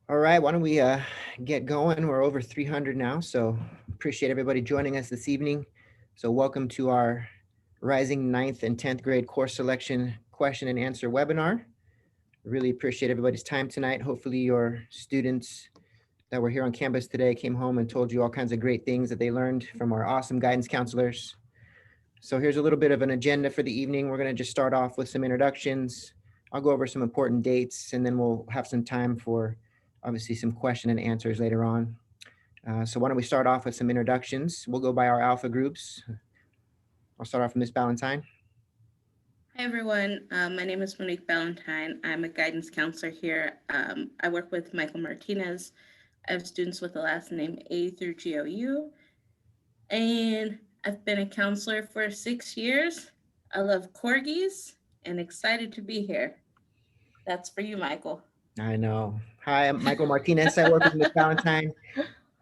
All right, why don't we get going? We're over 300 now, so appreciate everybody joining us this evening. So welcome to our Rising 9th and 10th grade course selection question and answer webinar. Really appreciate everybody's time tonight. Hopefully your students that were here on campus today came home and told you all kinds of great things that they learned from our awesome guidance counselors. So here's a little bit of an agenda for the evening. We're going to just start off with some introductions. I'll go over some important dates, and then we'll have some time for obviously some question and answers later on. So why don't we start off with some introductions? We'll go by our alpha groups. I'll start off with Ms. Ballantyne. Hi, everyone. My name is Monique Ballantyne. I'm a guidance counselor here. I work with Michael Martinez. I have students with the last name A through GOU. And I've been a counselor for 6 years. I love corgis and excited to be here. That's for you, Michael. I know. Hi, I'm Michael Martinez. I work with Ms. Ballantyne.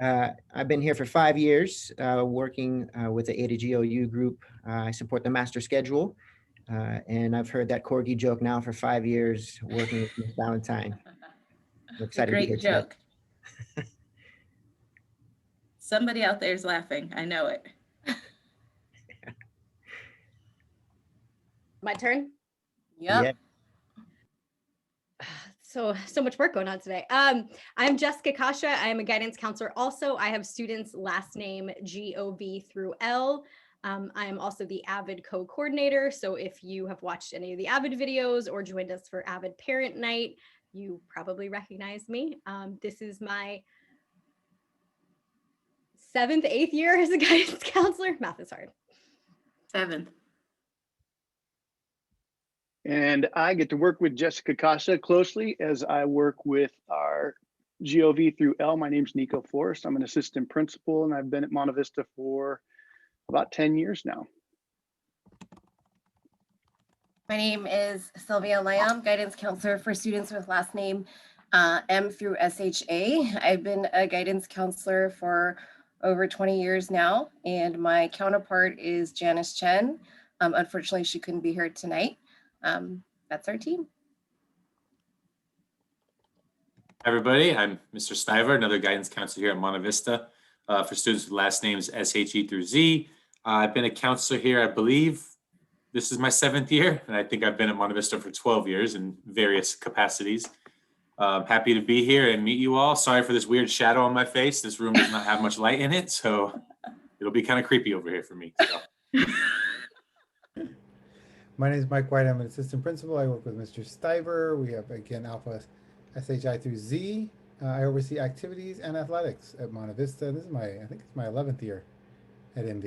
I've been here for 5 years working with the A to GOU group. I support the master schedule. And I've heard that corgi joke now for 5 years working with Ms. Ballantyne. I'm excited to be here. Great joke. Somebody out there is laughing. I know it. My turn? Yep. So much work going on today. I'm Jessica Kasha. I am a guidance counselor. Also, I have students last name GOV through L. I am also the AVID co-coordinator. So if you have watched any of the AVID videos or joined us for AVID Parent Night, you probably recognize me. This is my 7th, 8th year as a guidance counselor. Math is hard. 7th. And I get to work with Jessica Casa closely as I work with our GOV through L. My name's Nico Forrest. I'm an assistant principal, and I've been at Monte Vista for about 10 years now. My name is Sylvia Layam, guidance counselor for students with last name M through SHA. I've been a guidance counselor for over 20 years now, and my counterpart is Janice Chen. Unfortunately, she couldn't be here tonight. That's our team. Hi, everybody. I'm Mr. Stiver, another guidance counselor here at Monte Vista for students with last names SHE through Z. I've been a counselor here, I believe this is my 7th year, and I think I've been at Monte Vista for 12 years in various capacities. Happy to be here and meet you all. Sorry for this weird shadow on my face. This room does not have much light in it, so it'll be kind of creepy over here for me. So. My name is Mike White. I'm an assistant principal. I work with Mr. Stiver. We have, again, Alpha SHI through Z. I oversee activities and athletics at Monte Vista. This is I think it's my 11th year at MV.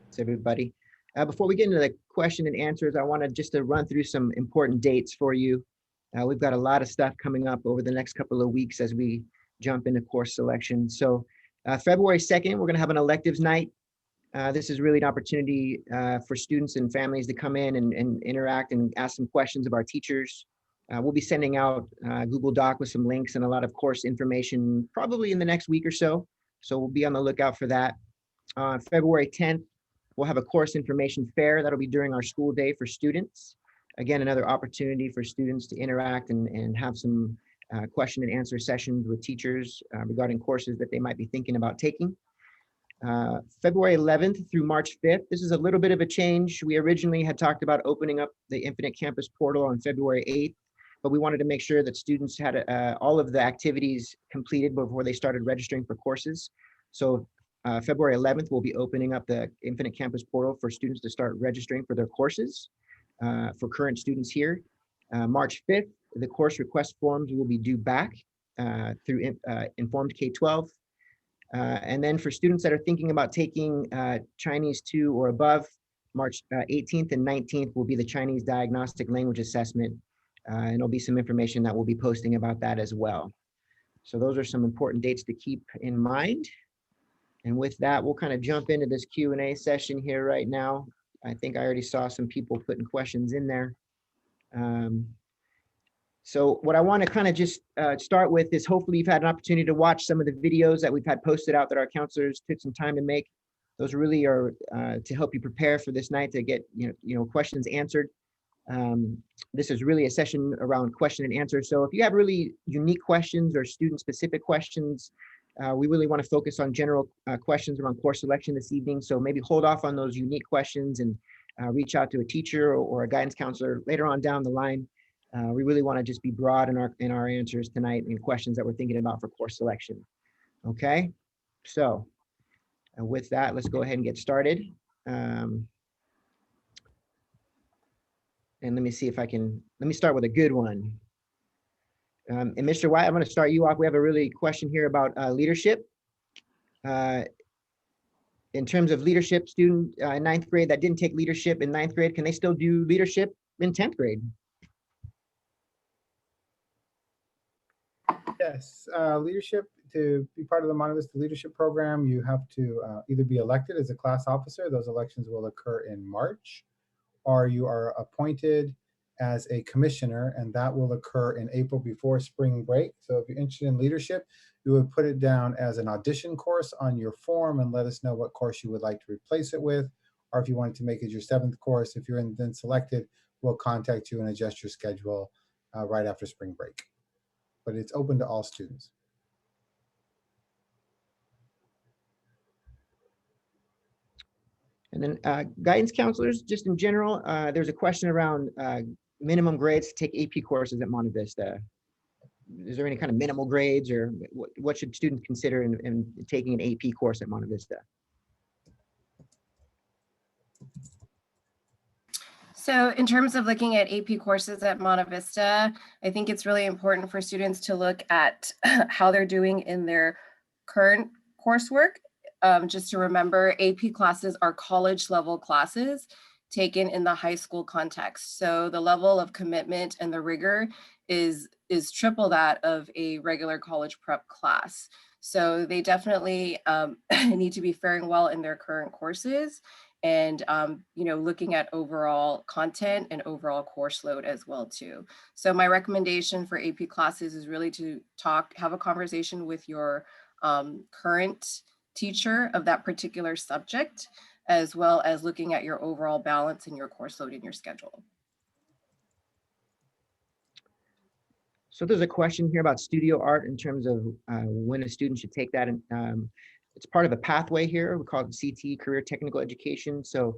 Thanks, everybody. Before we get into the question and answers, I wanted just to run through some important dates for you. We've got a lot of stuff coming up over the next couple of weeks as we jump into course selection. So February 2nd, we're going to have an electives night. This is really an opportunity for students and families to come in and interact and ask some questions of our teachers. We'll be sending out Google Doc with some links and a lot of course information probably in the next week or so. So we'll be on the lookout for that. February 10th, we'll have a course information fair. That'll be during our school day for students. Again, another opportunity for students to interact and have some question and answer sessions with teachers regarding courses that they might be thinking about taking. February 11th through March 5th. This is a little bit of a change. We originally had talked about opening up the Infinite Campus portal on February 8th, but we wanted to make sure that students had all of the activities completed before they started registering for courses. So February 11th, we'll be opening up the Infinite Campus portal for students to start registering for their courses for current students here. March 5th, the course request forms will be due back through Informed K-12. And then for students that are thinking about taking Chinese 2 or above, March 18th and 19th will be the Chinese Diagnostic Language Assessment. And there'll be some information that we'll be posting about that as well. So those are some important dates to keep in mind. And with that, we'll kind of jump into this Q&A session here right now. I think I already saw some people putting questions in there. So what I want to kind of just start with is hopefully you've had an opportunity to watch some of the videos that we've had posted out that our counselors took some time to make. Those really are to help you prepare for this night to get questions answered. This is really a session around question and answer. So if you have really unique questions or student-specific questions, we really want to focus on general questions around course selection this evening. So maybe hold off on those unique questions and reach out to a teacher or a guidance counselor later on down the line. We really want to just be broad in our answers tonight and questions that we're thinking about for course selection. Okay, so with that, let's go ahead and get started. And let me see if I can, let me start with a good one. And Mr. White, I'm going to start you off. We have a really question here about leadership. In terms of leadership, student in 9th grade that didn't take leadership in 9th grade, can they still do leadership in 10th grade? Yes, leadership, to be part of the Monte Vista leadership program, you have to either be elected as a class officer. Those elections will occur in March, or you are appointed as a commissioner, and that will occur in April before spring break. So if you're interested in leadership, you would put it down as an audition course on your form and let us know what course you would like to replace it with. Or if you wanted to make it your 7th course, if you're then selected, we'll contact you and adjust your schedule right after spring break. But it's open to all students. And then guidance counselors, just in general, there's a question around minimum grades to take AP courses at Monte Vista. Is there any kind of minimal grades, or what should students consider in taking an AP course at Monte Vista? So in terms of looking at AP courses at Monte Vista, I think it's really important for students to look at how they're doing in their current coursework. Just to remember, AP classes are college level classes taken in the high school context. So the level of commitment and the rigor is triple that of a regular college prep class. So they definitely need to be faring well in their current courses, and looking at overall content and overall course load as well too. So my recommendation for AP classes is really to have a conversation with your current teacher of that particular subject, as well as looking at your overall balance in your course load in your schedule. So there's a question here about studio art in terms of when a student should take that. And it's part of a pathway here. We call it CT, Career Technical Education. So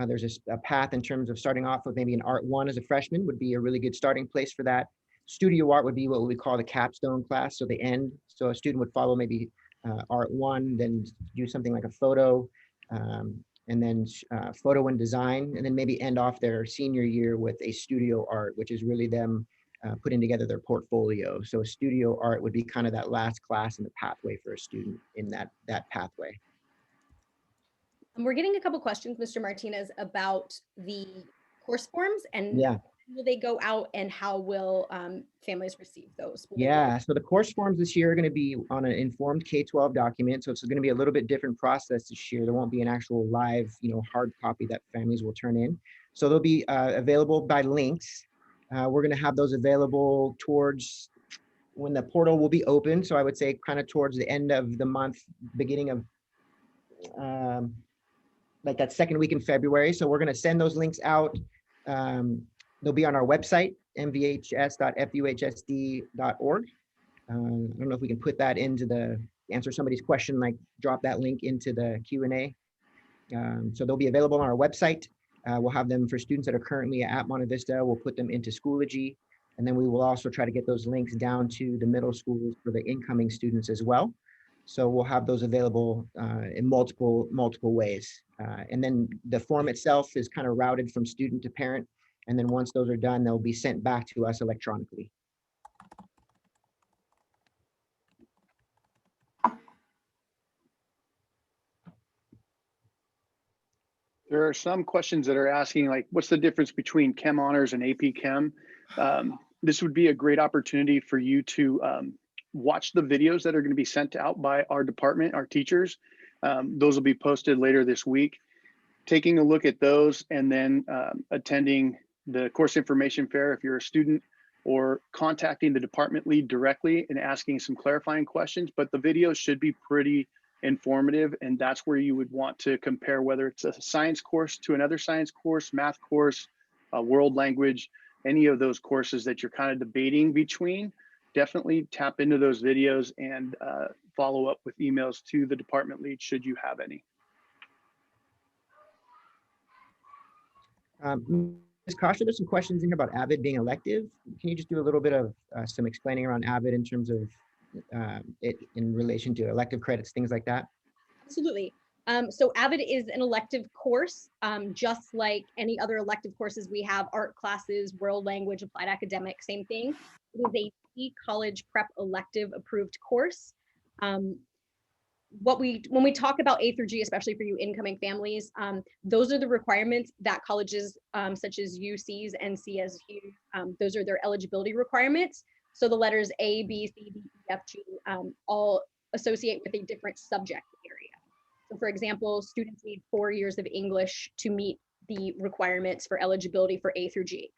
there's a path in terms of starting off with maybe an Art 1 as a freshman would be a really good starting place for that. Studio art would be what we call the capstone class, so the end. So a student would follow maybe Art 1, then do something like a photo, and then photo and design, and then maybe end off their senior year with a studio art, which is really them putting together their portfolio. So studio art would be kind of that last class in the pathway for a student in that pathway. And we're getting a couple questions, Mr. Martinez, about the course forms, and Yeah. will they go out, and how will families receive those? Yeah, so the course forms this year are going to be on an informed K-12 document. So it's going to be a little bit different process this year. There won't be an actual live, hard copy that families will turn in. So they'll be available by links. We're going to have those available towards when the portal will be open. So I would say kind of towards the end of the month, beginning of like that second week in February. So we're going to send those links out. They'll be on our website, mvhs.fuhsd.org. I don't know if we can put that into answer somebody's question, like drop that link into the Q&A. So they'll be available on our website. We'll have them for students that are currently at Monte Vista. We'll put them into Schoology, and then we will also try to get those links down to the middle schools for the incoming students as well. So we'll have those available in multiple ways. And then the form itself is kind of routed from student to parent. And then once those are done, they'll be sent back to us electronically. There are some questions that are asking, like, what's the difference between Chem Honors and AP Chem? This would be a great opportunity for you to watch the videos that are going to be sent out by our department, our teachers. Those will be posted later this week. Taking a look at those, and then attending the course information fair if you're a student, or contacting the department lead directly and asking some clarifying questions. But the videos should be pretty informative, and that's where you would want to compare whether it's a science course to another science course, math course, world language, any of those courses that you're kind of debating between, definitely tap into those videos and follow up with emails to the department lead should you have any. Ms. Kasha, there's some questions in here about AVID being elective. Can you just do a little bit of some explaining around AVID in terms of it in relation to elective credits, things like that? Absolutely. So AVID is an elective course, just like any other elective courses we have, art classes, world language, applied academic, same thing. It is a college prep elective approved course. When we talk about A through G, especially for you incoming families, those are the requirements that colleges such as UCs and CSU, those are their eligibility requirements. So the letters A, B, C, D, E, F, G all associate with a different subject area. So for example, students need 4 years of English to meet the requirements for eligibility for A through G.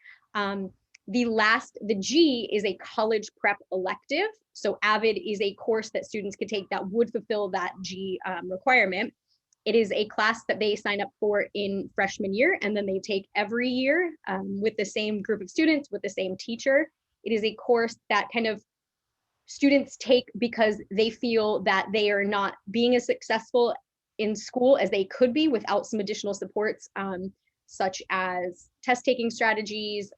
The G is a college prep elective. So AVID is a course that students can take that would fulfill that G requirement. It is a class that they sign up for in freshman year, and then they take every year with the same group of students, with the same teacher. It is a course that kind of students take because they feel that they are not being as successful in school as they could be without some additional supports, such as test taking strategies,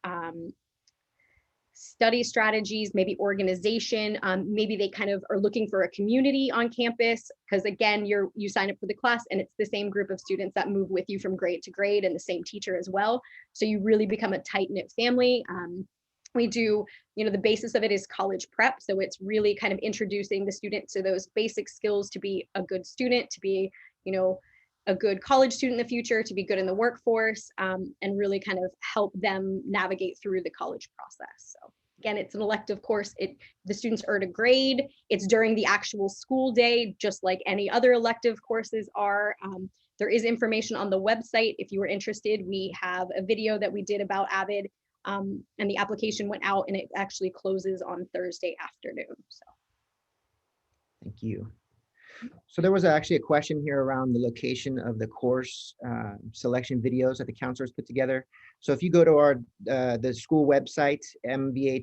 study strategies, maybe organization, maybe they kind of are looking for a community on campus, because again, you sign up for the class and it's the same group of students that move with you from grade to grade and the same teacher as well. So you really become a tight-knit family. We do, the basis of it is college prep. So it's really kind of introducing the student to those basic skills to be a good student, to be, a good college student in the future, to be good in the workforce, and really kind of help them navigate through the college process. So again, it's an elective course. The students earn a grade. It's during the actual school day, just like any other elective courses are. There is information on the website if you were interested. We have a video that we did about AVID, and the application went out and it actually closes on Thursday afternoon. So Thank you. So there was actually a question here around the location of the course selection videos that the counselors put together. So if you go to the school website, mvhs.fuhsd.org,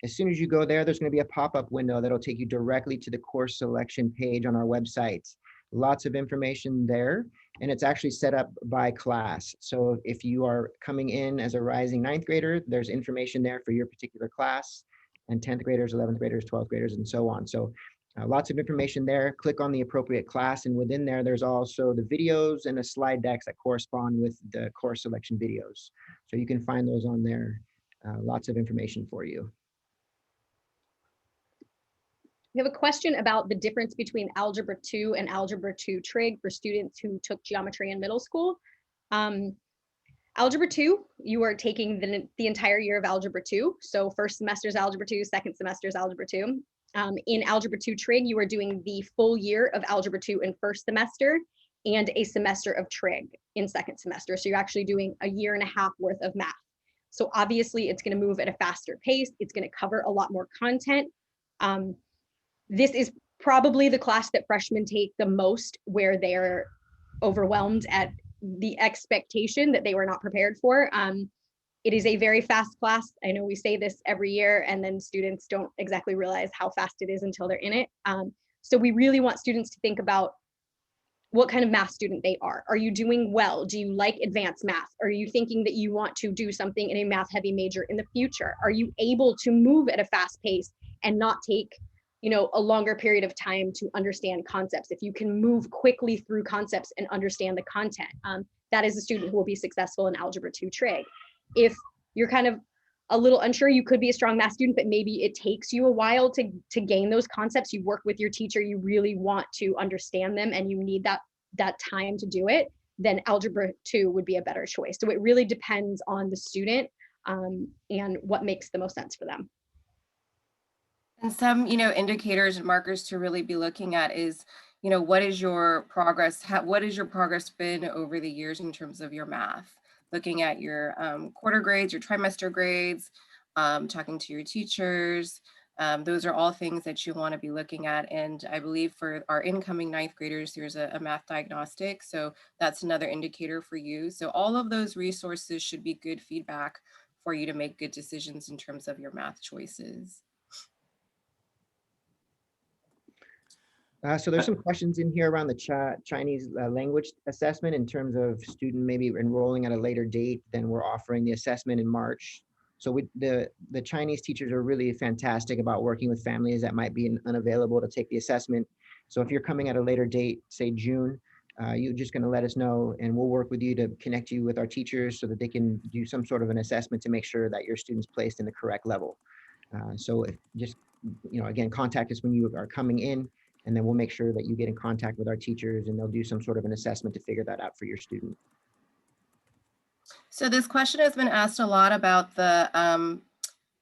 as soon as you go there, there's going to be a pop-up window that'll take you directly to the course selection page on our website. Lots of information there, and it's actually set up by class. So if you are coming in as a rising 9th grader, there's information there for your particular class, and 10th graders, 11th graders, 12th graders, and so on. So lots of information there. Click on the appropriate class, and within there, there's also the videos and the slide decks that correspond with the course selection videos. So you can find those on there. Lots of information for you. we have a question about the difference between Algebra 2 and Algebra 2 Trig for students who took geometry in middle school. Algebra 2, you are taking the entire year of Algebra 2. So first semester's Algebra 2, second semester's Algebra 2. In Algebra 2 Trig, you are doing the full year of Algebra 2 in first semester and a semester of Trig in second semester. So you're actually doing a year and a half worth of math. So obviously it's going to move at a faster pace. It's going to cover a lot more content. This is probably the class that freshmen take the most, where they're overwhelmed at the expectation that they were not prepared for. It is a very fast class. I know we say this every year, and then students don't exactly realize how fast it is until they're in it. So we really want students to think about what kind of math student they are. Are you doing well? Do you like advanced math? Are you thinking that you want to do something in a math heavy major in the future? Are you able to move at a fast pace and not take a longer period of time to understand concepts? If you can move quickly through concepts and understand the content, that is a student who will be successful in Algebra 2 Trig. If you're kind of a little unsure, you could be a strong math student, but maybe it takes you a while to gain those concepts. You work with your teacher, you really want to understand them, and you need that time to do it, then Algebra 2 would be a better choice. So it really depends on the student and what makes the most sense for them. And some, indicators and markers to really be looking at is, what is your progress? What has your progress been over the years in terms of your math? Looking at your quarter grades, your trimester grades, talking to your teachers, Those are all things that you want to be looking at. And I believe for our incoming ninth graders, there's a math diagnostic. So that's another indicator for you. So all of those resources should be good feedback for you to make good decisions in terms of your math choices. So there's some questions in here around the Chinese language assessment in terms of student maybe enrolling at a later date than we're offering the assessment in March. So the Chinese teachers are really fantastic about working with families that might be unavailable to take the assessment. So if you're coming at a later date, say June, you're just going to let us know and we'll work with you to connect you with our teachers so that they can do some sort of an assessment to make sure that your student's placed in the correct level. So if just, again, contact us when you are coming in, and then we'll make sure that you get in contact with our teachers and they'll do some sort of an assessment to figure that out for your student. So this question has been asked a lot about the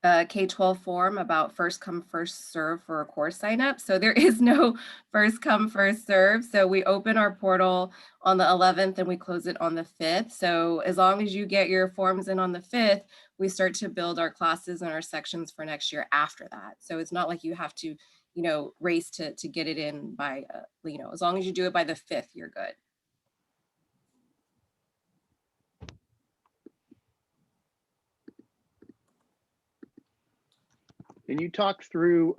K-12 form about first come, first serve for a course sign up. So there is no first come, first serve. So we open our portal on the 11th and we close it on the 5th. So as long as you get your forms in on the 5th, we start to build our classes and our sections for next year after that. So it's not like you have to, race to get it in by, as long as you do it by the 5th, you're good. Can you talk through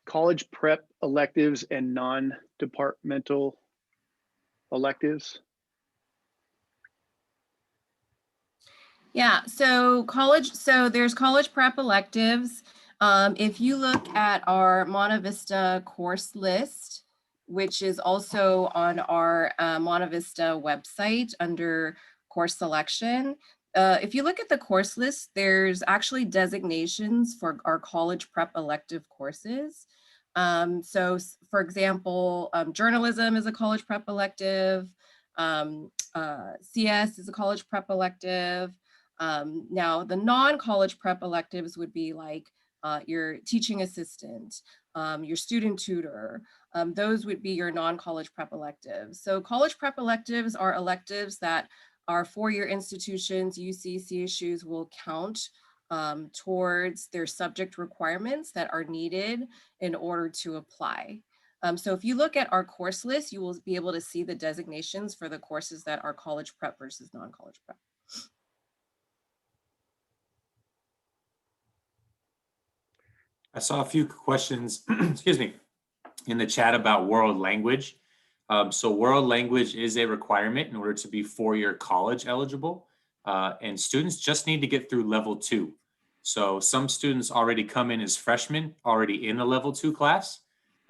college prep electives and non-departmental electives? Yeah, so there's college prep electives. If you look at our Monte Vista course list, which is also on our Monte Vista website under course selection, if you look at the course list, there's actually designations for our college prep elective courses. So for example, journalism is a college prep elective, CS is a college prep elective. Now the non-college prep electives would be like your teaching assistant, your student tutor. Those would be your non-college prep electives. So college prep electives are electives that our four-year institutions, UC, CSUs will count towards their subject requirements that are needed in order to apply. So if you look at our course list, you will be able to see the designations for the courses that are college prep versus non-college prep. I saw a few questions, excuse me, in the chat about world language. So world language is a requirement in order to be four-year college eligible, and students just need to get through level 2. So some students already come in as freshmen, already in a level 2 class,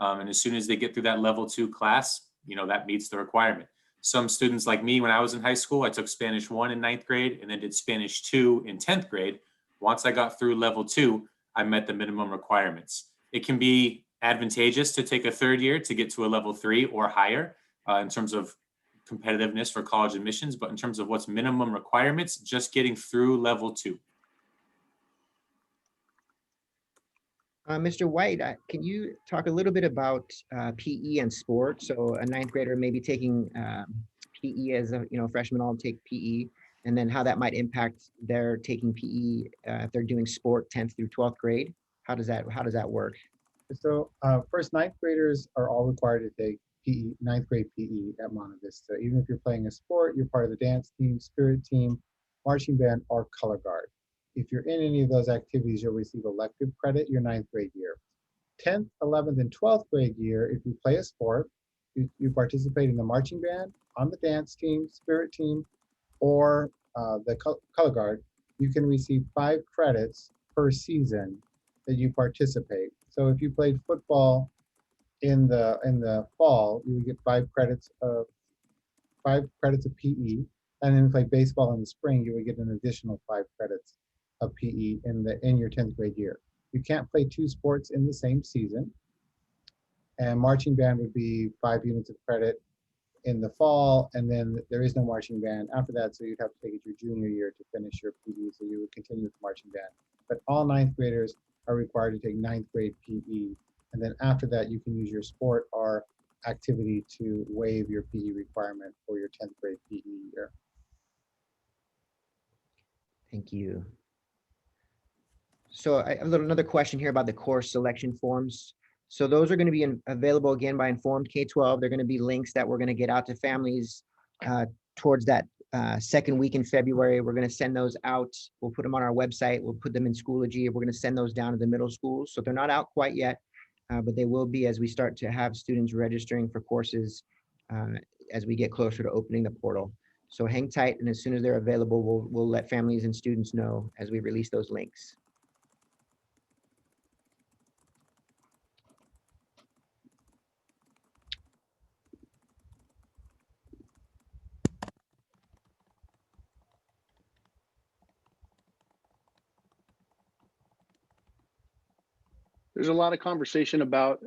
and as soon as they get through that level 2 class, that meets the requirement. Some students like me, when I was in high school, I took Spanish 1 in 9th grade and then did Spanish 2 in 10th grade. Once I got through level 2, I met the minimum requirements. It can be advantageous to take a third year to get to a level 3 or higher in terms of competitiveness for college admissions, but in terms of what's minimum requirements, just getting through level 2. Mr. White, can you talk a little bit about PE and sport? So a 9th grader may be taking PE as a freshman all take PE, and then how that might impact their taking PE if they're doing sport 10th through 12th grade. How does that work? So first, 9th graders are all required to take PE, 9th grade PE at Monte Vista. Even if you're playing a sport, you're part of the dance team, spirit team, marching band, or color guard. If you're in any of those activities, you'll receive elective credit your 9th grade year. 10th, 11th, and 12th grade year, if you play a sport, you participate in the marching band, on the dance team, spirit team, or the color guard, you can receive 5 credits per season that you participate. So if you played football in the fall, you would get 5 credits of PE, and then if you play baseball in the spring, you would get an additional 5 credits of PE in your 10th grade year. You can't play 2 sports in the same season, and marching band would be 5 units of credit in the fall, and then there is no marching band after that, so you'd have to take it your junior year to finish your PE, so you would continue with marching band. But all 9th graders are required to take 9th grade PE, and then after that you can use your sport or activity to waive your PE requirement for your 10th grade PE year. Thank you. So I have another question here about the course selection forms. So those are going to be available again by Informed K-12. They're going to be links that we're going to get out to families towards that second week in February. We're going to send those out. We'll put them on our website. We'll put them in Schoology. We're going to send those down to the middle schools. So they're not out quite yet, but they will be as we start to have students registering for courses as we get closer to opening the portal. So hang tight, and as soon as they're available, we'll let families and students know as we release those links. There's a lot of conversation about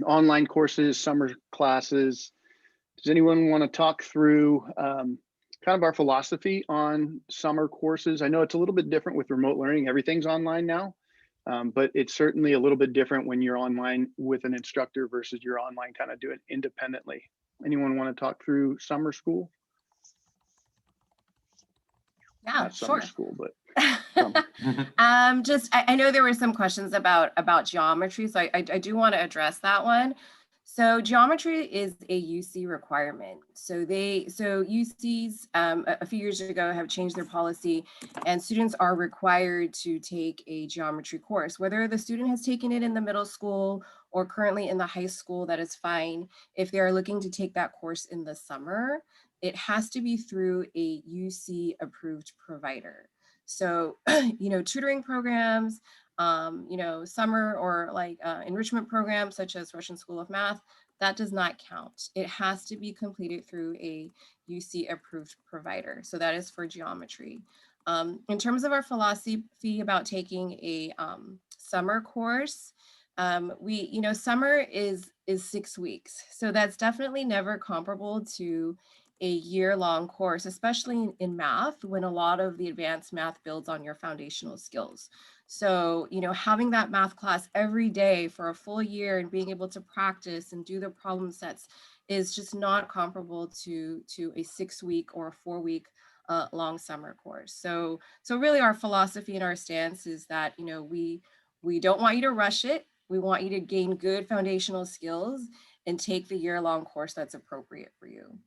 online courses, summer classes. Does anyone want to talk through kind of our philosophy on summer courses? I know it's a little bit different with remote learning. Everything's online now, but it's certainly a little bit different when you're online with an instructor versus you're online kind of doing it independently. Anyone want to talk through summer school? Yeah, Not summer sure. school, but I know there were some questions about geometry, so I do want to address that one. So geometry is a UC requirement. So UCs a few years ago have changed their policy, and students are required to take a geometry course. Whether the student has taken it in the middle school or currently in the high school, that is fine. If they are looking to take that course in the summer, it has to be through a UC approved provider. So, tutoring programs, summer or like enrichment programs such as Russian School of Math, that does not count. It has to be completed through a UC approved provider. So that is for geometry. In terms of our philosophy about taking a summer course, summer is 6 weeks. So that's definitely never comparable to a year-long course, especially in math, when a lot of the advanced math builds on your foundational skills. So, having that math class every day for a full year and being able to practice and do the problem sets is just not comparable to a 6-week or a 4-week long summer course. So really our philosophy and our stance is that, we don't want you to rush it. We want you to gain good foundational skills and take the year-long course that's appropriate for you.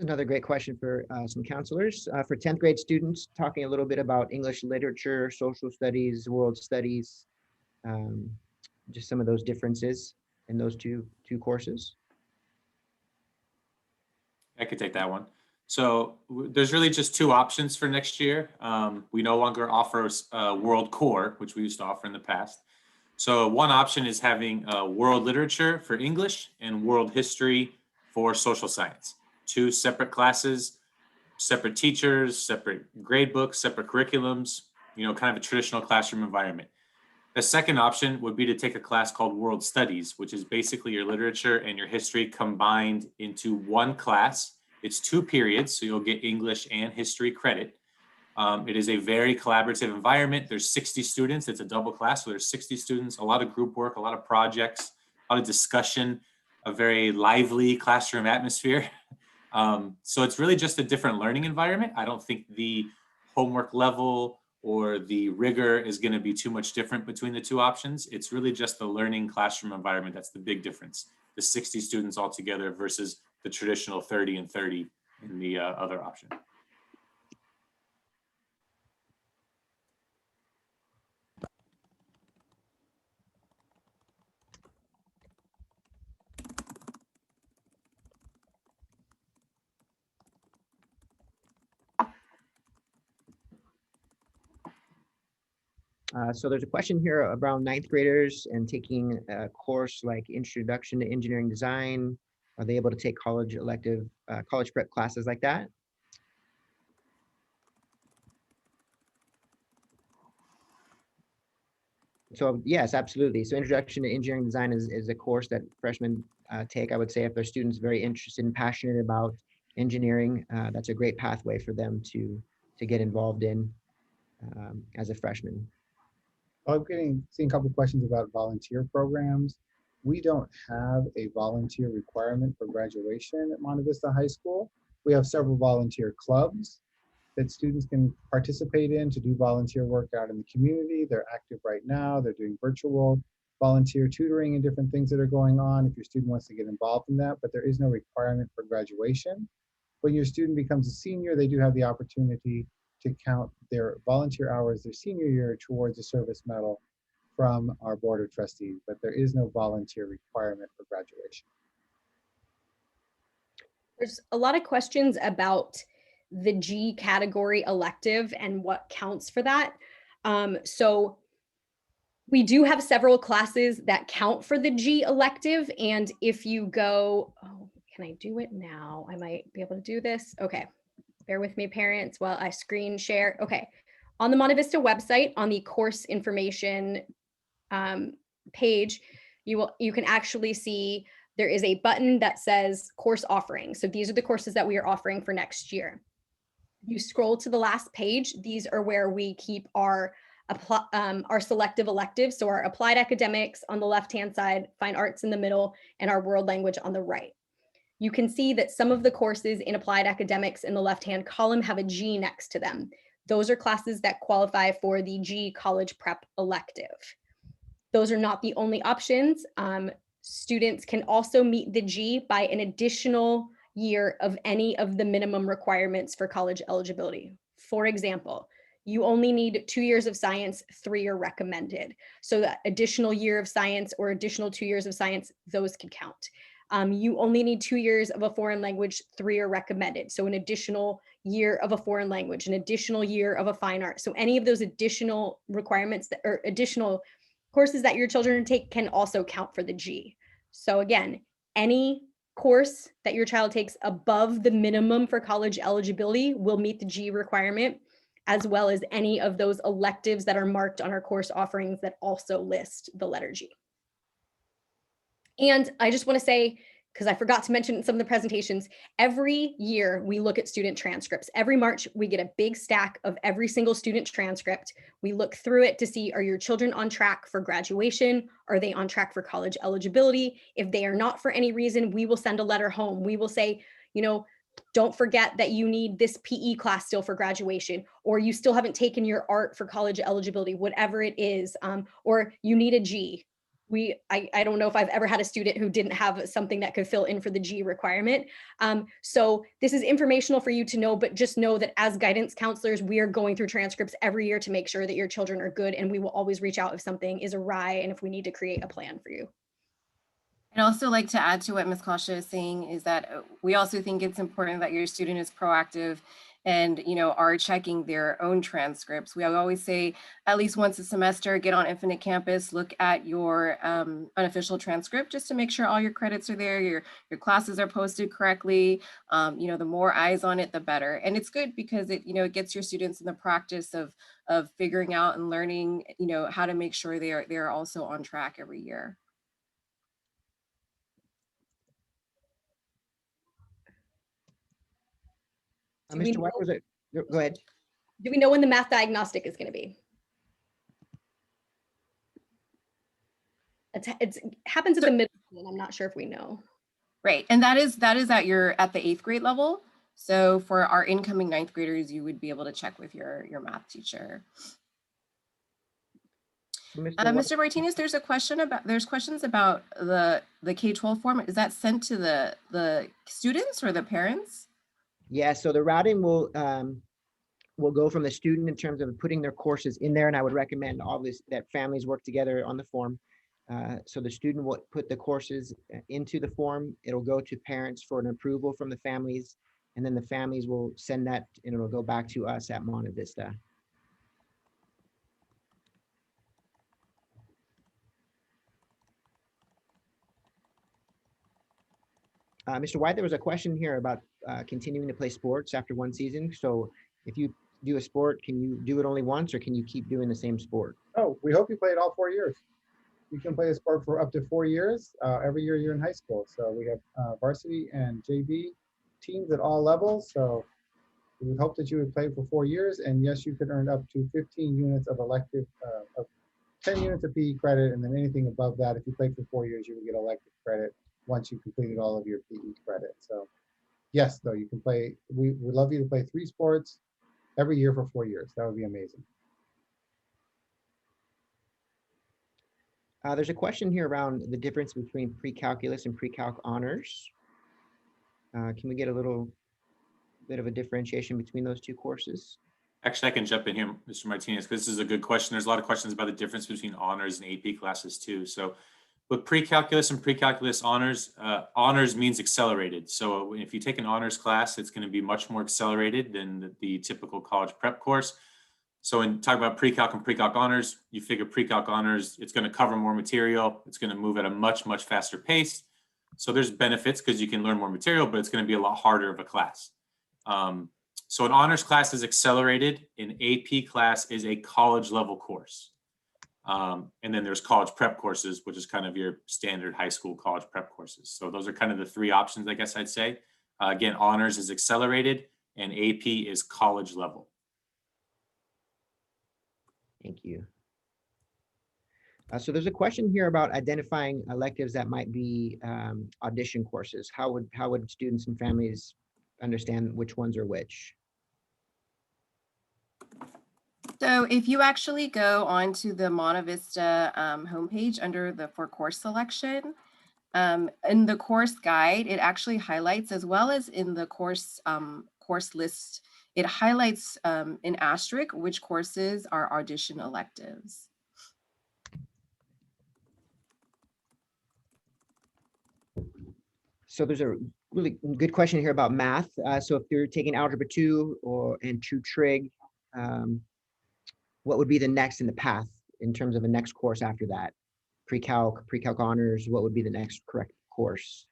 Another great question for some counselors. For 10th grade students, talking a little bit about English literature, social studies, world studies, just some of those differences in those two courses. I could take that one. So there's really just two options for next year. We no longer offer World Core, which we used to offer in the past. So one option is having world literature for English and world history for social science. 2 separate classes, separate teachers, separate grade books, separate curriculums, kind of a traditional classroom environment. The second option would be to take a class called World Studies, which is basically your literature and your history combined into one class. It's 2 periods, so you'll get English and history credit. It is a very collaborative environment. There's 60 students. It's a double class, so there's 60 students, a lot of group work, a lot of projects, a lot of discussion, a very lively classroom atmosphere. So it's really just a different learning environment. I don't think the homework level or the rigor is going to be too much different between the 2 options. It's really just the learning classroom environment that's the big difference. The 60 students all together versus the traditional 30 and 30 in the other option. So there's a question here around 9th graders and taking a course like Introduction to Engineering Design. Are they able to take college prep classes like that? So yes, absolutely. So Introduction to Engineering Design is a course that freshmen take. I would say if their students very interested and passionate about engineering, that's a great pathway for them to get involved in as a freshman. I'm seeing a couple questions about volunteer programs. We don't have a volunteer requirement for graduation at Monte Vista High School. We have several volunteer clubs that students can participate in to do volunteer work out in the community. They're active right now. They're doing virtual volunteer tutoring and different things that are going on if your student wants to get involved in that, but there is no requirement for graduation. When your student becomes a senior, they do have the opportunity to count their volunteer hours their senior year towards a service medal from our board of trustees, but there is no volunteer requirement for graduation. There's a lot of questions about the G category elective and what counts for that. So we do have several classes that count for the G elective. And if you go, oh, can I do it now? I might be able to do this. Okay, bear with me, parents, while I screen share. Okay, on the Monte Vista website, on the course information page, you can actually see there is a button that says course offering. So these are the courses that we are offering for next year. You scroll to the last page. These are where we keep our selective electives. So our applied academics on the left-hand side, fine arts in the middle, and our world language on the right. You can see that some of the courses in applied academics in the left-hand column have a G next to them. Those are classes that qualify for the G college prep elective. Those are not the only options. Students can also meet the G by an additional year of any of the minimum requirements for college eligibility. For example, you only need 2 years of science, 3 are recommended. So that additional year of science or additional 2 years of science, those can count. You only need 2 years of a foreign language, 3 are recommended. So an additional year of a foreign language, an additional year of a fine art. So any of those additional requirements that or additional courses that your children take can also count for the G. So again, any course that your child takes above the minimum for college eligibility will meet the G requirement, as well as any of those electives that are marked on our course offerings that also list the letter G. And I just want to say, because I forgot to mention in some of the presentations, every year we look at student transcripts. Every March, we get a big stack of every single student transcript. We look through it to see, are your children on track for graduation? Are they on track for college eligibility? If they are not for any reason, we will send a letter home. We will say, you know, don't forget that you need this PE class still for graduation, or you still haven't taken your art for college eligibility, whatever it is, or you need a G. I don't know if I've ever had a student who didn't have something that could fill in for the G requirement. So this is informational for you to know, but just know that as guidance counselors, we are going through transcripts every year to make sure that your children are good, and we will always reach out if something is awry and if we need to create a plan for you. I'd also like to add to what Ms. Kasha is saying is that we also think it's important that your student is proactive and, you know, are checking their own transcripts. We always say at least once a semester, get on Infinite Campus, look at your unofficial transcript just to make sure all your credits are there, your classes are posted correctly. You know, the more eyes on it, the better. And it's good because it, you know, it gets your students in the practice of figuring out and learning, you know, how to make sure they're also on track every year. Mr. White, was it? Go ahead. Do we know when the math diagnostic is going to be? It happens at the middle school, and I'm not sure if we know. Right, and that is at the 8th grade level. So for our incoming 9th graders, you would be able to check with your math teacher. Mr. Martinez, there's questions about the K-12 form. Is that sent to the students or the parents? Yeah, so the routing will go from the student in terms of putting their courses in there, and I would recommend obviously that families work together on the form. So the student will put the courses into the form. It'll go to parents for an approval from the families, and then the families will send that, and it'll go back to us at Monte Vista. Mr. White, there was a question here about continuing to play sports after one season. So if you do a sport, can you do it only once, or can you keep doing the same sport? Oh, we hope you play it all 4 years. You can play a sport for up to 4 years, every year you're in high school. So we have varsity and JV teams at all levels. So we would hope that you would play for 4 years. And yes, you could earn up to 15 units of elective, of 10 units of PE credit. And then anything above that, if you played for 4 years, you would get elective credit once you completed all of your PE credit. So yes, though, you can play, we would love you to play 3 sports every year for 4 years. That would be amazing. There's a question here around the difference between pre-calculus and pre-calc honors. Can we get a little bit of a differentiation between those two courses? Actually, I can jump in here, Mr. Martinez, because this is a good question. There's a lot of questions about the difference between honors and AP classes too. So with pre-calculus and pre-calculus honors, honors means accelerated. So if you take an honors class, it's going to be much more accelerated than the typical college prep course. So in talking about pre-calc and pre-calc honors, you figure pre-calc honors, it's going to cover more material. It's going to move at a much, much faster pace. So there's benefits because you can learn more material, but it's going to be a lot harder of a class. So an honors class is accelerated. An AP class is a college level course. And then there's college prep courses, which is kind of your standard high school college prep courses. So those are kind of the three options, I guess I'd say. Again, honors is accelerated and AP is college level. Thank you. So there's a question here about identifying electives that might be audition courses. How would students and families understand which ones are which? So if you actually go onto the Monte Vista homepage under the for course selection, in the course guide, it actually highlights, as well as in the course course list, it highlights in asterisk which courses are audition electives. So there's a really good question here about math. So if you're taking Algebra 2 and True Trig, what would be the next in the path in terms of the next course after that? Pre-calc, pre-calc honors, what would be the next correct course?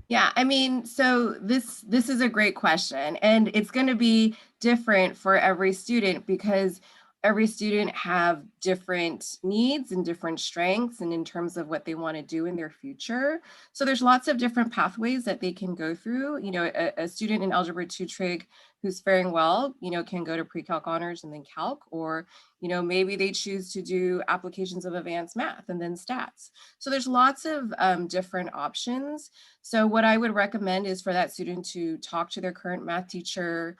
Yeah, I mean, so this is a great question, and it's going to be different for every student because every student have different needs and different strengths and in terms of what they want to do in their future. So there's lots of different pathways that they can go through. You know, a student in Algebra 2 Trig who's faring well, you know, can go to pre-calc honors and then calc, or, you know, maybe they choose to do applications of advanced math and then stats. So there's lots of different options. So what I would recommend is for that student to talk to their current math teacher,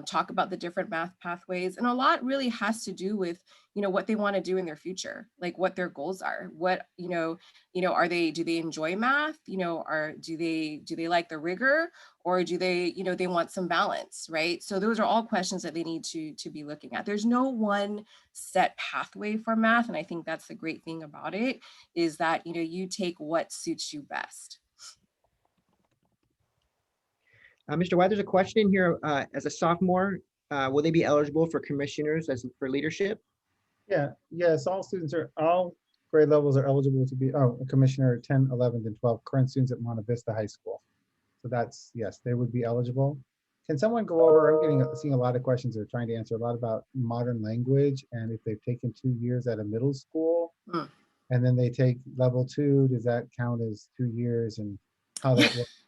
talk about the different math pathways, and a lot really has to do with, you know, what they want to do in their future, like what their goals are. What, do they enjoy math? You know, do they like the rigor, or do they, you know, they want some balance, right? So those are all questions that they need to be looking at. There's no one set pathway for math, and I think that's the great thing about it, is that, you know, you take what suits you best. Mr. White, there's a question in here. As a sophomore, will they be eligible for commissioners for leadership? Yeah, yes, all grade levels are eligible to be, a commissioner 10, 11, and 12 current students at Monte Vista High School. So that's, yes, they would be eligible. Can someone go over, seeing a lot of questions, they're trying to answer a lot about modern language, and if they've taken 2 years at a middle school, and then they take level 2, does that count as 2 years, and how that works?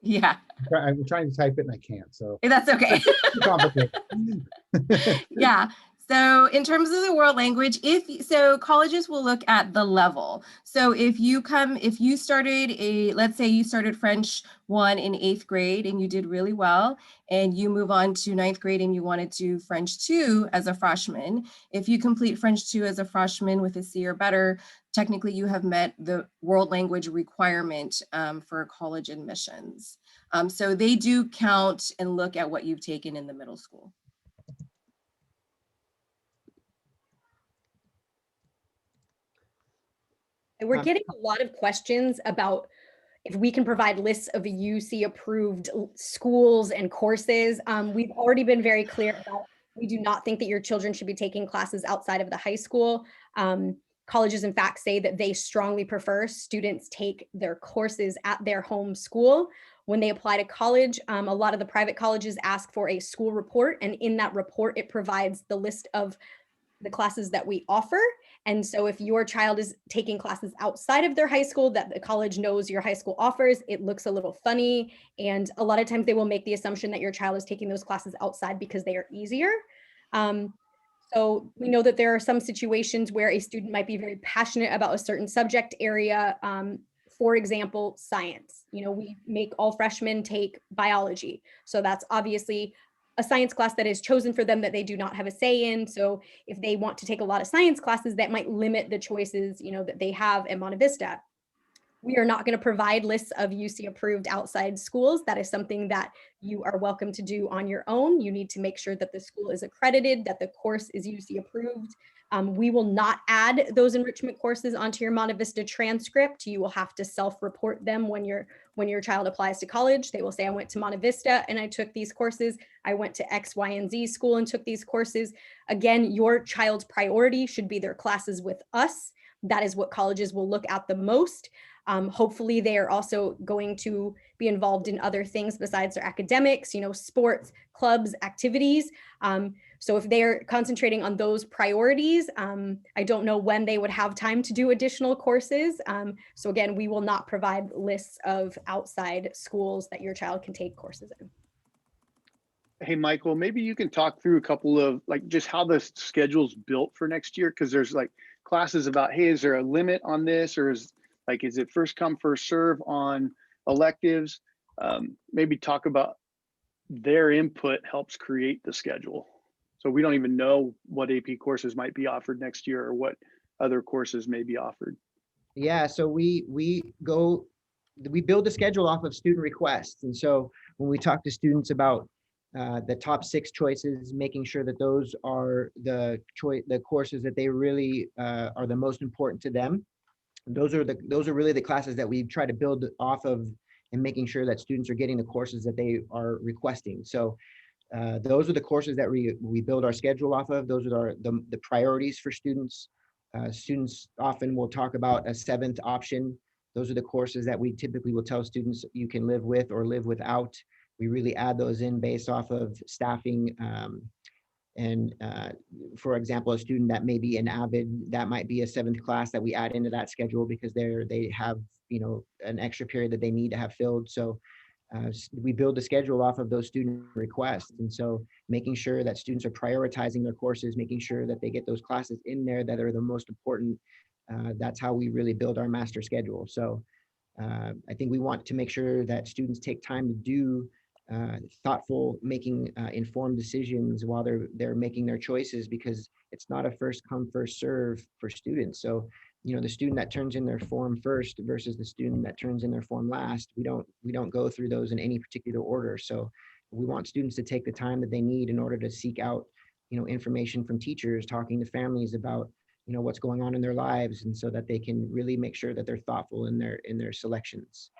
Yeah. I'm trying to type it and I can't, so. That's okay. Too complicated. Yeah. So in terms of the world language, colleges will look at the level. So if you started let's say you started French 1 in 8th grade and you did really well, and you move on to 9th grade and you want to do French 2 as a freshman, if you complete French 2 as a freshman with a C or better, technically you have met the world language requirement for college admissions. So they do count and look at what you've taken in the middle school. We're getting a lot of questions about if we can provide lists of UC approved schools and courses. We've already been very clear about, we do not think that your children should be taking classes outside of the high school. Colleges, in fact, say that they strongly prefer students take their courses at their home school. When they apply to college, a lot of the private colleges ask for a school report, and in that report, it provides the list of the classes that we offer. And so if your child is taking classes outside of their high school that the college knows your high school offers, it looks a little funny. And a lot of times they will make the assumption that your child is taking those classes outside because they are easier. So we know that there are some situations where a student might be very passionate about a certain subject area, for example, science. we make all freshmen take biology. So that's obviously a science class that is chosen for them that they do not have a say in. So if they want to take a lot of science classes, that might limit the choices, that they have at Monte Vista. We are not going to provide lists of UC approved outside schools. That is something that you are welcome to do on your own. You need to make sure that the school is accredited, that the course is UC approved. We will not add those enrichment courses onto your Monte Vista transcript. You will have to self-report them when your child applies to college. They will say, I went to Monte Vista and I took these courses. I went to X, Y, and Z school and took these courses. Again, your child's priority should be their classes with us. That is what colleges will look at the most. Hopefully they are also going to be involved in other things besides their academics, sports, clubs, activities. So if they're concentrating on those priorities, I don't know when they would have time to do additional courses. So again, we will not provide lists of outside schools that your child can take courses in. Hey, Michael, maybe you can talk through a couple of just how the schedule's built for next year, because there's classes about, hey, is there a limit on this, or is it first come, first serve on electives? Maybe talk about their input helps create the schedule. So we don't even know what AP courses might be offered next year or what other courses may be offered. Yeah, so we build a schedule off of student requests. And so when we talk to students about the top 6 choices, making sure that those are the courses that they really are the most important to them. Those are really the classes that we try to build off of, and making sure that students are getting the courses that they are requesting. So those are the courses that we build our schedule off of. Those are the priorities for students. Students often will talk about a 7th option. Those are the courses that we typically will tell students you can live with or live without. We really add those in based off of staffing. And for example, a student that may be an AVID, that might be a 7th class that we add into that schedule because they have an extra period that they need to have filled. So we build the schedule off of those student requests. And so making sure that students are prioritizing their courses, making sure that they get those classes in there that are the most important. That's how we really build our master schedule. So I think we want to make sure that students take time to do thoughtful, making informed decisions while they're making their choices, because it's not a first come, first serve for students. So the student that turns in their form first versus the student that turns in their form last, we don't go through those in any particular order. So we want students to take the time that they need in order to seek out information from teachers, talking to families about what's going on in their lives, and so that they can really make sure that they're thoughtful in their selections.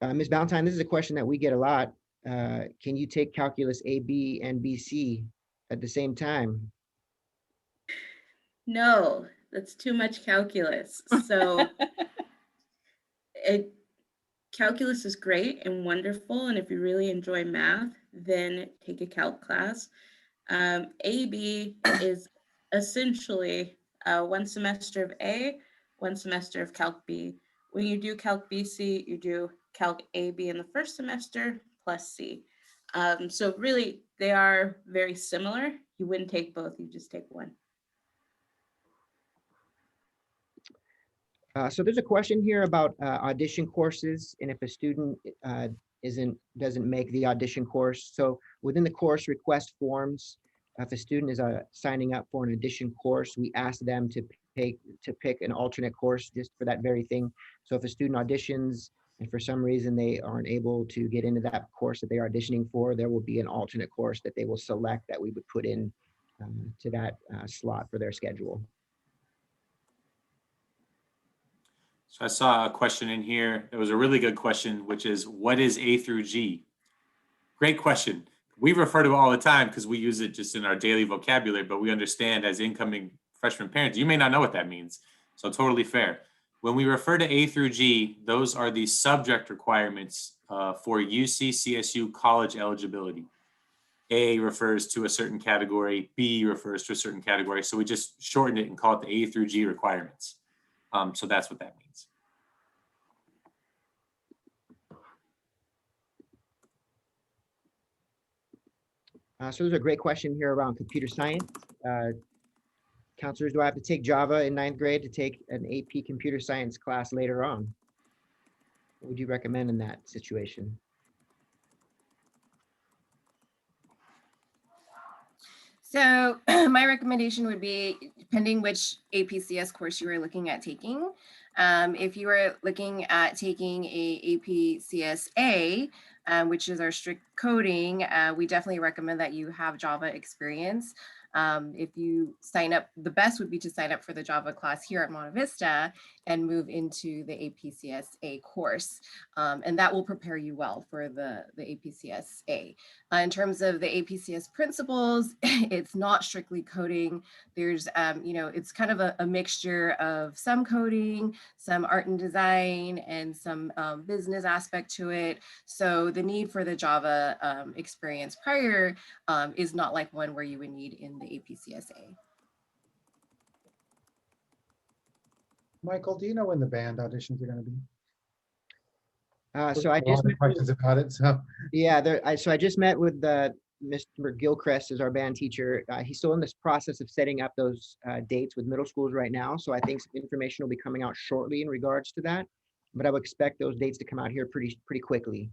Ms. Valentine, this is a question that we get a lot. Can you take calculus AB and BC at the same time? No, that's too much calculus. So calculus is great and wonderful. And if you really enjoy math, then take a calc class. AB is essentially 1 semester of A, 1 semester of Calc B. When you do Calc BC, you do Calc AB in the first semester plus C. So really, they are very similar. You wouldn't take both, you just take one. So there's a question here about audition courses, and if a student doesn't make the audition course. So within the course request forms, if a student is signing up for an audition course, we ask them to pick an alternate course just for that very thing. So if a student auditions and for some reason they aren't able to get into that course that they're auditioning for, there will be an alternate course that they will select that we would put in to that slot for their schedule. So I saw a question in here. It was a really good question, which is, what is A through G? Great question. We refer to it all the time because we use it just in our daily vocabulary, but we understand as incoming freshman parents, you may not know what that means. So totally fair. When we refer to A through G, those are the subject requirements for UC CSU college eligibility. A refers to a certain category, B refers to a certain category. So we just shorten it and call it the A through G requirements. So that's what that means. So there's a great question here around computer science. Counselors, do I have to take Java in 9th grade to take an AP computer science class later on? What would you recommend in that situation? So my recommendation would be, depending which APCS course you are looking at taking. If you are looking at taking a APCSA, which is our strict coding, we definitely recommend that you have Java experience. If you sign up, the best would be to sign up for the Java class here at Monte Vista and move into the APCSA course. And that will prepare you well for the APCSA. In terms of the APCS principles, it's not strictly coding. There's, it's kind of a mixture of some coding, some art and design, and some business aspect to it. So the need for the Java experience prior is not like one where you would need in the APCSA. Michael, do you know when the band auditions are going to be? So I A just lot of met with, questions about it. So yeah, so I just met with Mr. Gilchrist is our band teacher. He's still in this process of setting up those dates with middle schools right now. So I think some information will be coming out shortly in regards to that. But I would expect those dates to come out here pretty quickly.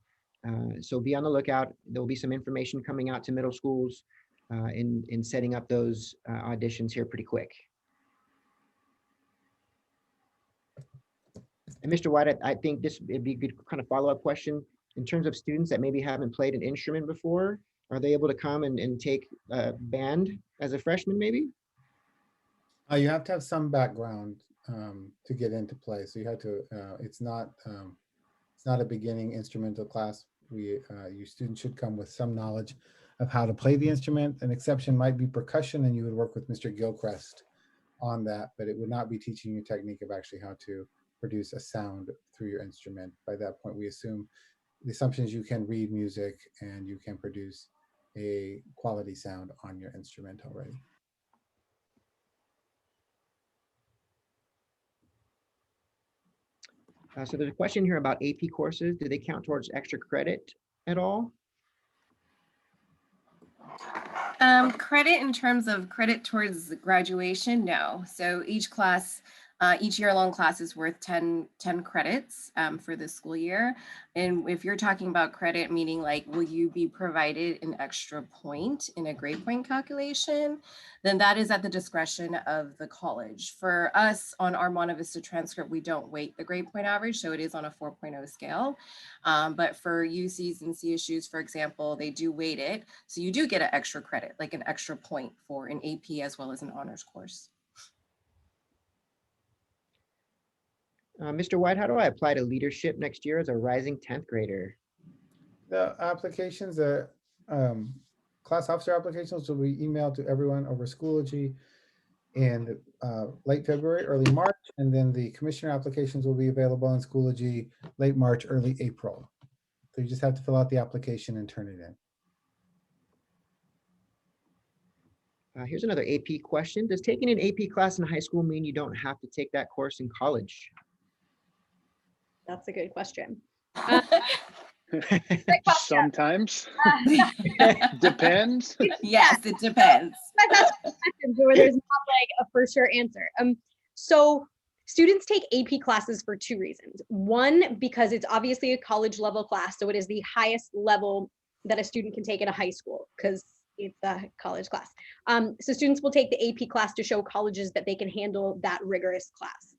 So be on the lookout. There will be some information coming out to middle schools in setting up those auditions here pretty quick. And Mr. White, I think it'd be a good kind of follow-up question. In terms of students that maybe haven't played an instrument before, are they able to come and take band as a freshman maybe? you have to have some background to get into play. So you have to. It's not a beginning instrumental class. Your students should come with some knowledge of how to play the instrument. An exception might be percussion, and you would work with Mr. Gilchrist on that, but it would not be teaching you technique of actually how to produce a sound through your instrument. By that point, we assume the assumption is you can read music and you can produce a quality sound on your instrument already. So there's a question here about AP courses. Do they count towards extra credit at all? Credit in terms of credit towards graduation, no. So each class, each year-long class is worth 10 credits for this school year. And if you're talking about credit, meaning like, will you be provided an extra point in a grade point calculation? Then that is at the discretion of the college. For us on our Monte Vista transcript, we don't weight the grade point average, so it is on a 4.0 scale. But for UCs and CSUs, for example, they do weight it. So you do get an extra credit, like an extra point for an AP as well as an honors course. Mr. White, how do I apply to leadership next year as a rising 10th grader? The applications, class officer applications will be emailed to everyone over Schoology in late February, early March, and then the commissioner applications will be available on Schoology late March, early April. So you just have to fill out the application and turn it in. Here's another AP question. Does taking an AP class in high school mean you don't have to take that course in college? That's a good question. Sometimes. Depends. Yes, it depends. That's questions where there's not like a for sure answer. So students take AP classes for two reasons. One, because it's obviously a college level class, so it is the highest level that a student can take in a high school because it's a college class. So students will take the AP class to show colleges that they can handle that rigorous class.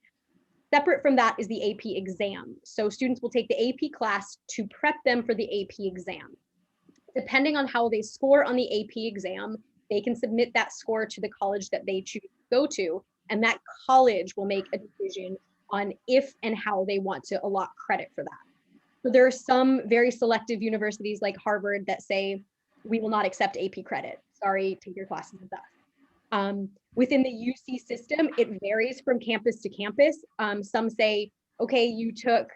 Separate from that is the AP exam. So students will take the AP class to prep them for the AP exam. Depending on how they score on the AP exam, they can submit that score to the college that they choose to go to, and that college will make a decision on if and how they want to allot credit for that. So there are some very selective universities like Harvard that say, we will not accept AP credit. Sorry, take your classes with us. Within the UC system, it varies from campus to campus. Some say, okay, you took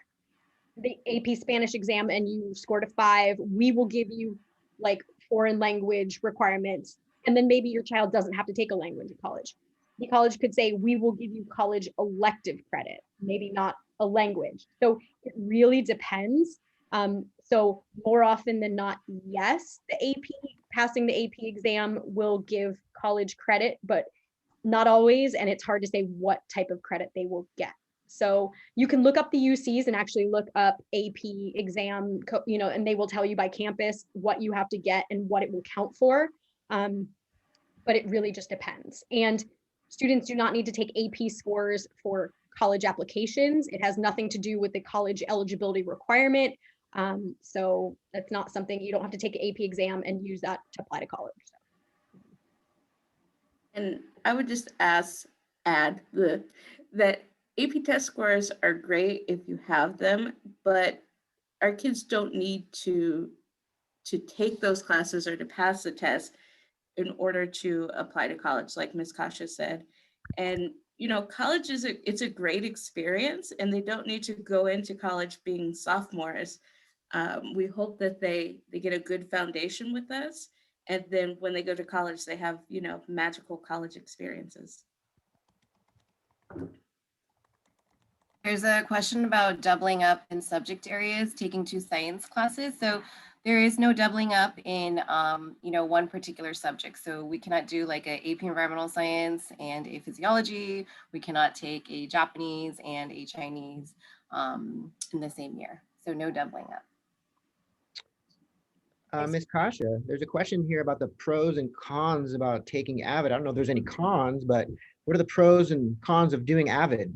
the AP Spanish exam and you scored a 5, we will give you like foreign language requirements. And then maybe your child doesn't have to take a language at college. The college could say, we will give you college elective credit, maybe not a language. So it really depends. So more often than not, yes, the AP, passing the AP exam will give college credit, but Not always, and it's hard to say what type of credit they will get. So you can look up the UCs and actually look up AP exam, and they will tell you by campus what you have to get and what it will count for. But it really just depends. And students do not need to take AP scores for college applications. It has nothing to do with the college eligibility requirement. So that's not something, you don't have to take an AP exam and use that to apply to college. And I would just add that AP test scores are great if you have them, but our kids don't need to take those classes or to pass the test in order to apply to college, like Ms. Kasha said. And college it's a great experience, and they don't need to go into college being sophomores. We hope that they get a good foundation with us, and then when they go to college, they have magical college experiences. There's a question about doubling up in subject areas, taking 2 science classes. So there is no doubling up in, one particular subject. So we cannot do like a AP environmental science and a physiology. We cannot take a Japanese and a Chinese in the same year. So no doubling up. Ms. Kasha, there's a question here about the pros and cons about taking AVID. I don't know if there's any cons, but what are the pros and cons of doing AVID?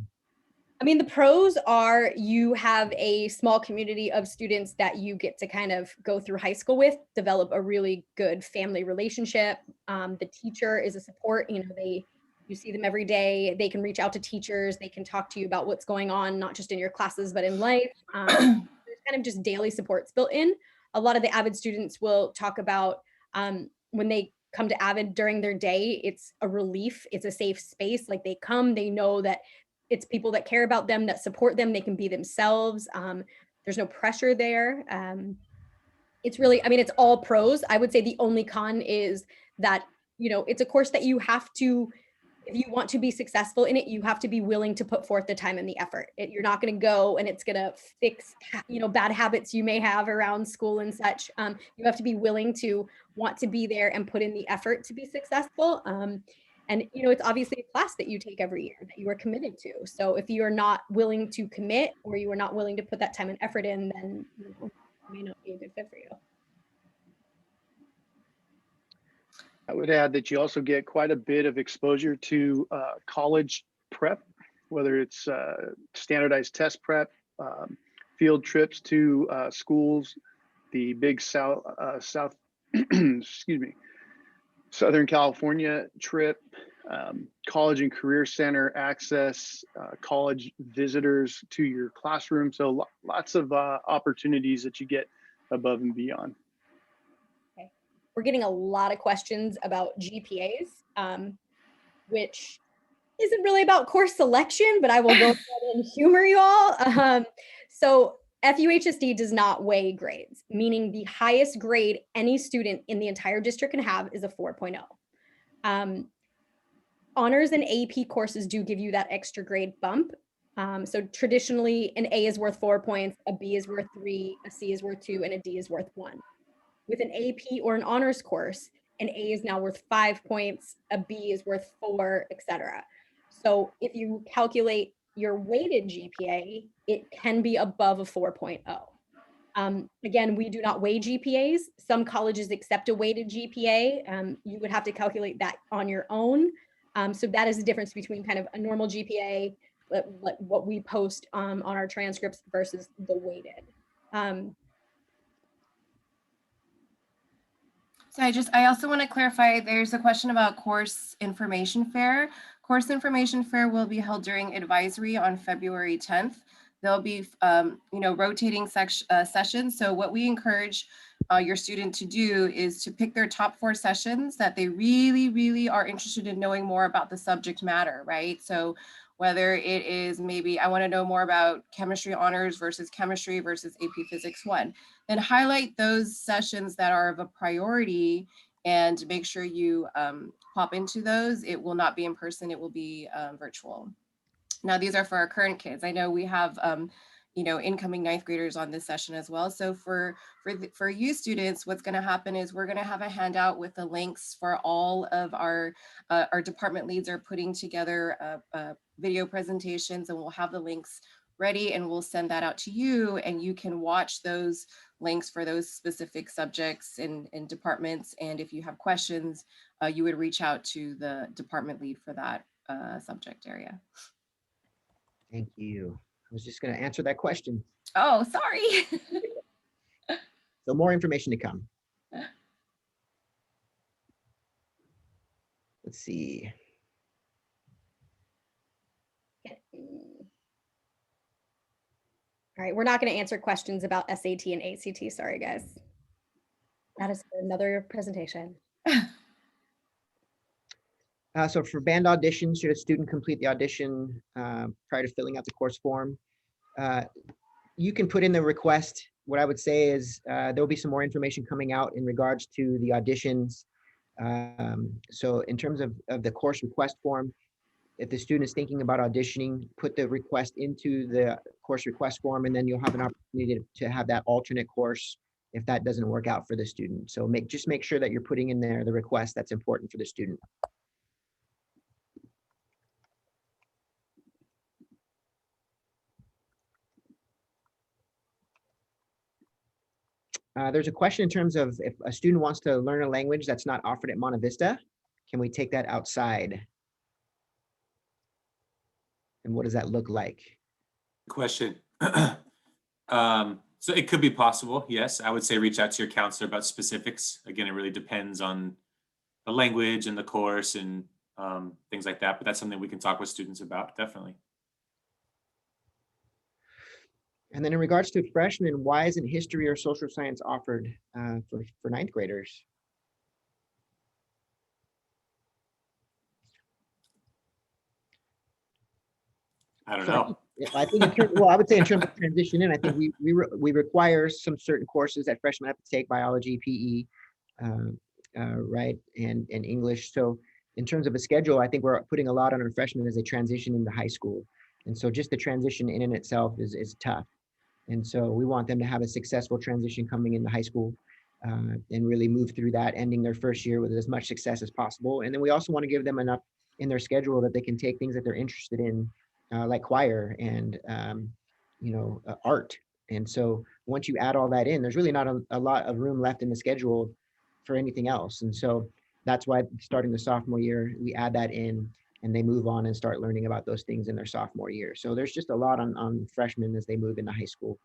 I mean, the pros are you have a small community of students that you get to kind of go through high school with, develop a really good family relationship. The teacher is a support, you see them every day. They can reach out to teachers. They can talk to you about what's going on, not just in your classes, but in life. There's kind of just daily supports built in. A lot of the AVID students will talk about when they come to AVID during their day, it's a relief. It's a safe space. Like they come, they know that it's people that care about them, that support them. They can be themselves. There's no pressure there. It's really, it's all pros. I would say the only con is that, it's a course that you have to, if you want to be successful in it, you have to be willing to put forth the time and the effort. You're not going to go and it's going to fix, bad habits you may have around school and such. You have to be willing to want to be there and put in the effort to be successful. And, it's obviously a class that you take every year that you are committed to. So if you are not willing to commit, or you are not willing to put that time and effort in, then it may not be a good fit for you. I would add that you also get quite a bit of exposure to college prep, whether it's standardized test prep, field trips to schools, the big Southern California trip, college and career center access, college visitors to your classroom. So lots of opportunities that you get above and beyond. Okay. We're getting a lot of questions about GPAs, which isn't really about course selection, but I will go ahead and humor you all. So FUHSD does not weigh grades, meaning the highest grade any student in the entire district can have is a 4.0. Honors and AP courses do give you that extra grade bump. So traditionally, an A is worth 4 points, a B is worth 3, a C is worth 2, and a D is worth 1. With an AP or an honors course, an A is now worth 5 points, a B is worth 4, etc. So if you calculate your weighted GPA, it can be above a 4.0. Again, we do not weigh GPAs. Some colleges accept a weighted GPA. You would have to calculate that on your own. So that is the difference between kind of a normal GPA, what we post on our transcripts versus the weighted. So I also want to clarify, there's a question about course information fair. Course information fair will be held during advisory on February 10th. There'll be, rotating sessions. So what we encourage your student to do is to pick their top 4 sessions that they really, really are interested in knowing more about the subject matter, right? So whether it is maybe I want to know more about chemistry honors versus chemistry versus AP Physics 1, then highlight those sessions that are of a priority and make sure you pop into those. It will not be in person, it will be virtual. Now, these are for our current kids. I know we have, incoming ninth graders on this session as well. So for you students, what's going to happen is we're going to have a handout with the links for all of our department leads are putting together video presentations, and we'll have the links ready, and we'll send that out to you, and you can watch those links for those specific subjects and departments. And if you have questions, you would reach out to the department lead for that subject area. Thank you. I was just going to answer that question. Oh, sorry. So more information to come. Let's see. All right, we're not going to answer questions about SAT and ACT. Sorry, guys. That is for another presentation. So for band auditions, should a student complete the audition prior to filling out the course form? You can put in the request. What I would say is there'll be some more information coming out in regards to the auditions. So in terms of the course request form, if the student is thinking about auditioning, put the request into the course request form, and then you'll have an opportunity to have that alternate course if that doesn't work out for the student. So just make sure that you're putting in there the request that's important for the student. There's a question in terms of if a student wants to learn a language that's not offered at Monte Vista, can we take that outside? And what does that look like? Question. So it could be possible. Yes, I would say reach out to your counselor about specifics. Again, it really depends on the language and the course and things like that. But that's something we can talk with students about, definitely. And then in regards to freshmen, why isn't history or social science offered for ninth graders? I don't know. I think in terms, well, I would say in terms of transition in, I think we require some certain courses that freshmen have to take: biology, PE, right, and English. So in terms of a schedule, I think we're putting a lot on our freshmen as they transition into high school. And so just the transition in and itself is tough. And so we want them to have a successful transition coming into high school and really move through that, ending their first year with as much success as possible. And then we also want to give them enough in their schedule that they can take things that they're interested in, like choir and art. And so once you add all that in, there's really not a lot of room left in the schedule for anything else. And so that's why starting the sophomore year, we add that in, and they move on and start learning about those things in their sophomore year. So there's just a lot on freshmen as they move into high school.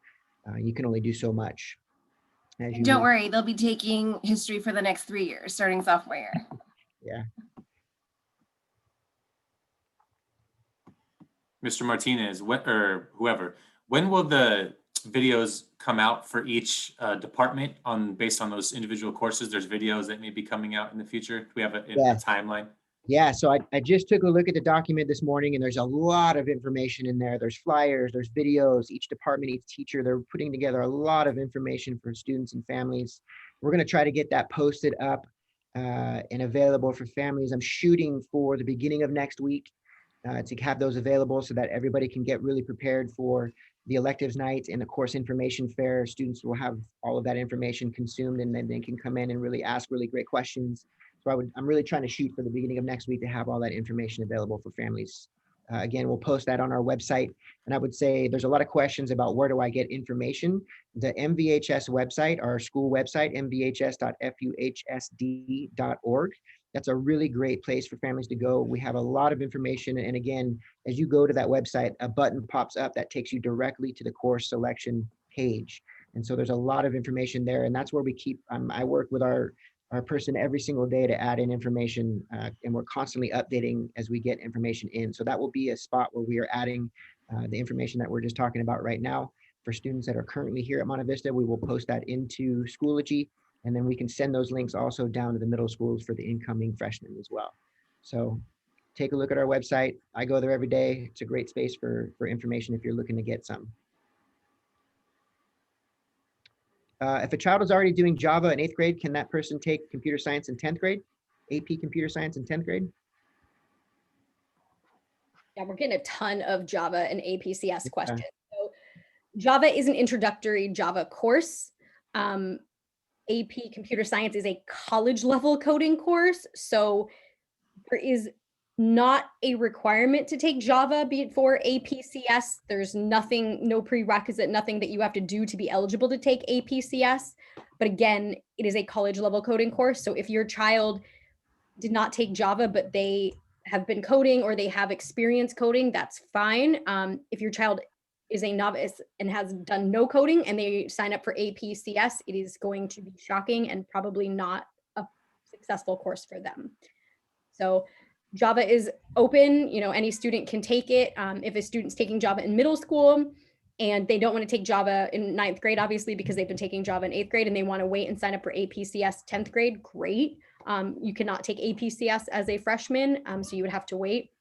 You can only do so much. Don't worry, they'll be taking history for the next 3 years, starting sophomore year. Yeah. Mr. Martinez, or whoever, when will the videos come out for each department based on those individual courses? There's videos that may be coming out in the future. Do we have a timeline? Yeah, so I just took a look at the document this morning, and there's a lot of information in there. There's flyers, there's videos, each department, each teacher, they're putting together a lot of information for students and families. We're going to try to get that posted up and available for families. I'm shooting for the beginning of next week to have those available so that everybody can get really prepared for the electives night and the course information fair. Students will have all of that information consumed, and then they can come in and really ask really great questions. So I'm really trying to shoot for the beginning of next week to have all that information available for families. Again, we'll post that on our website. And I would say there's a lot of questions about where do I get information. The MVHS website, our school website, mvhs.fuhsd.org. That's a really great place for families to go. We have a lot of information. And again, as you go to that website, a button pops up that takes you directly to the course selection page. And so there's a lot of information there. And that's where we keep, I work with our person every single day to add in information, and we're constantly updating as we get information in. So that will be a spot where we are adding the information that we're just talking about right now. For students that are currently here at Monte Vista, we will post that into Schoology, and then we can send those links also down to the middle schools for the incoming freshmen as well. So take a look at our website. I go there every day. It's a great space for information if you're looking to get some. If a child is already doing Java in 8th grade, can that person take computer science in 10th grade? AP computer science in 10th grade? Yeah, we're getting a ton of Java and APCS questions. So Java is an introductory Java course. AP Computer Science is a college level coding course. So there is not a requirement to take Java for APCS. There's nothing, no prerequisite, nothing that you have to do to be eligible to take APCS. But again, it is a college level coding course. So if your child did not take Java, but they have been coding or they have experience coding, that's fine. If your child is a novice and has done no coding and they sign up for APCS, it is going to be shocking and probably not a successful course for them. So Java is open, any student can take it. If a student's taking Java in middle school and they don't want to take Java in 9th grade, obviously, because they've been taking Java in 8th grade and they want to wait and sign up for APCS 10th grade, great. You cannot take APCS as a freshman, so you would have to wait.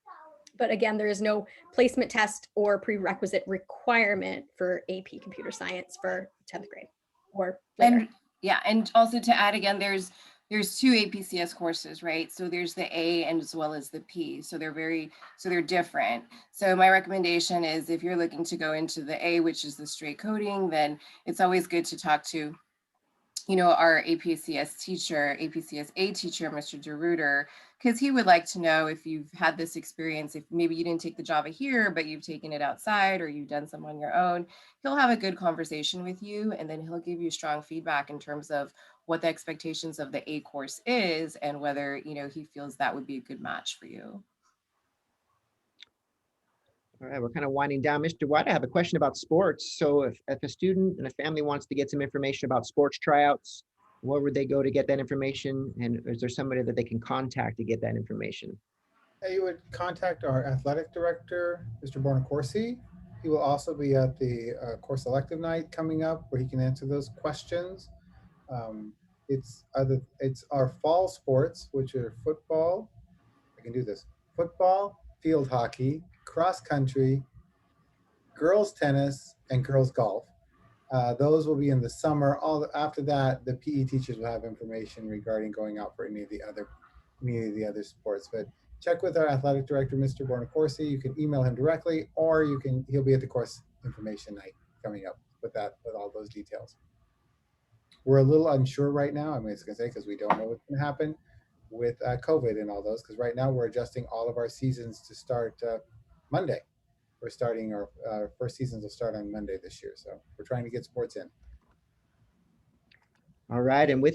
But again, there is no placement test or prerequisite requirement for AP Computer Science for 10th grade or later. And yeah, and also to add again, there's 2 APCS courses, right? So there's the A and as well as the P. So they're different. So my recommendation is if you're looking to go into the A, which is the straight coding, then it's always good to talk to our APCS teacher, APCS A teacher, Mr. DeRuiter, because he would like to know if you've had this experience, if maybe you didn't take the Java here, but you've taken it outside or you've done some on your own. He'll have a good conversation with you, and then he'll give you strong feedback in terms of what the expectations of the A course is and whether, he feels that would be a good match for you. All right, we're kind of winding down. Mr. White, I have a question about sports. So if a student and a family wants to get some information about sports tryouts, where would they go to get that information? And is there somebody that they can contact to get that information? You would contact our athletic director, Mr. Bonacorsi. He will also be at the course elective night coming up where he can answer those questions. It's our fall sports, which are football. I can do this. Football, field hockey, cross country, girls tennis, and girls golf. Those will be in the summer. After that, the PE teachers will have information regarding going out for any of the other sports. But check with our athletic director, Mr. Bonacorsi. You can email him directly, or he'll be at the course information night coming up with all those details. We're a little unsure right now. I was gonna say, because we don't know what's gonna happen with COVID and all those, because right now we're adjusting all of our seasons to start Monday. We're starting our first seasons will start on Monday this year. So we're trying to get sports in. All right, and with